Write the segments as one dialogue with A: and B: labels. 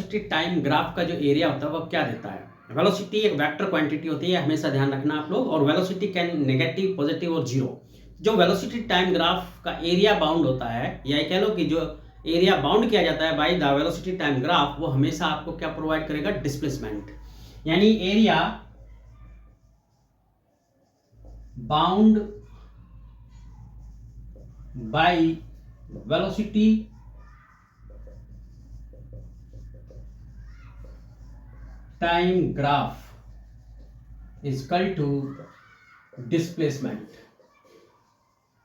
A: Velocity time graph का जो area होता है वो क्या देता है? वेलोसिटी एक वेक्टर क्वांटिटी होती है, हमेशा ध्यान रखना आप लोग। और वेलोसिटी कैन नेगेटिव, पॉजिटिव और जीरो। जो वेलोसिटी टाइम ग्राफ का एरिया बाउंड होता है, या कह लो कि जो एरिया बाउंड किया जाता है by the velocity time graph, वो हमेशा आपको क्या प्रोवाइड करेगा? डिस्प्लेसमेंट। यानी area bound by velocity time graph is equal to displacement.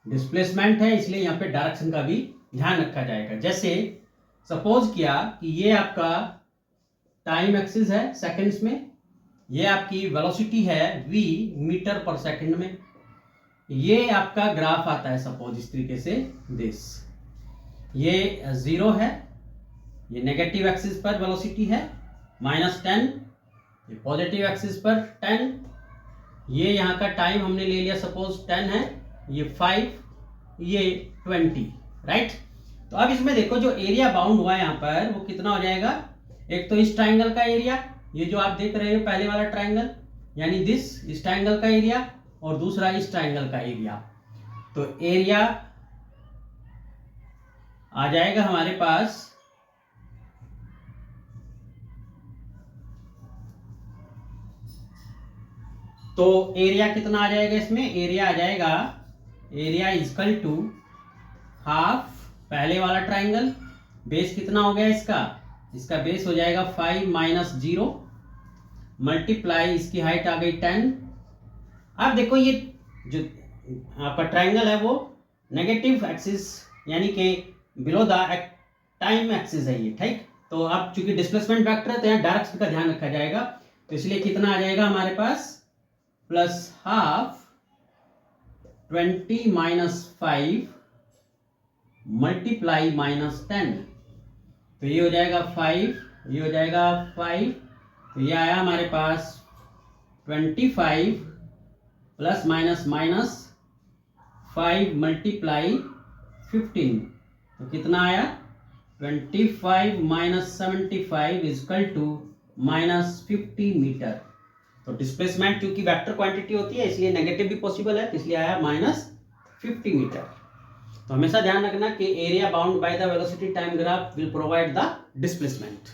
A: Displacement है इसलिए यहां पे डायरेक्शन का भी ध्यान रखा जाएगा। जैसे सपोज किया कि ये आपका टाइम एक्सिस है सेकंड्स में, ये आपकी वेलोसिटी है v मीटर पर सेकंड में, ये आपका ग्राफ आता है सपोज इस तरीके से दिस, ये 0 है, ये नेगेटिव एक्सिस पर वेलोसिटी है -10, ये पॉजिटिव एक्सिस पर 10, ये यहाँ का टाइम हमने ले लिया सपोज 10 है, ये 5, ये 20, राइट। तो अब इसमें देखो जो एरिया बाउंड हुआ है यहाँ पर वो कितना हो जाएगा? एक तो इस ट्राइंगल का एरिया, ये जो आप देख रहे हो पहले वाला ट्राइंगल, यानी इस ट्राइंगल का एरिया, और दूसरा इस ट्राइंगल का एरिया। तो एरिया आ जाएगा हमारे पास तो एरिया कितना आ जाएगा इसमें? एरिया आ जाएगा, एरिया इक्वल टू हाफ पहले वाला ट्राइंगल, बेस कितना हो गया इसका? इसका बेस हो जाएगा 5 - 0 मल्टीप्लाई, इसकी हाइट आ गई 10। अब देखो ये जो आपका ट्राइंगल है वो नेगेटिव एक्सिस यानी कि बिलो द टाइम एक्सिस है ये, ठीक। तो अब चूंकि डिस्प्लेसमेंट वेक्टर है तो यहाँ डायरेक्शन का ध्यान रखा जाएगा, तो इसलिए कितना आ जाएगा हमारे पास? प्लस हाफ 20 - 5 मल्टीप्लाई -10, तो ये हो जाएगा 5, ये हो जाएगा 5, तो ये आया हमारे पास 25 प्लस माइनस माइनस 5 मल्टीप्लाई 15, तो कितना आया? 25 - 75 इज इक्वल टू -50 मीटर। तो डिस्प्लेसमेंट क्योंकि वेक्टर क्वांटिटी होती है इसलिए नेगेटिव भी पॉसिबल है, इसलिए आया -50 मीटर। तो हमेशा ध्यान रखना कि area bound bye the velocity time graph will provide the displacement.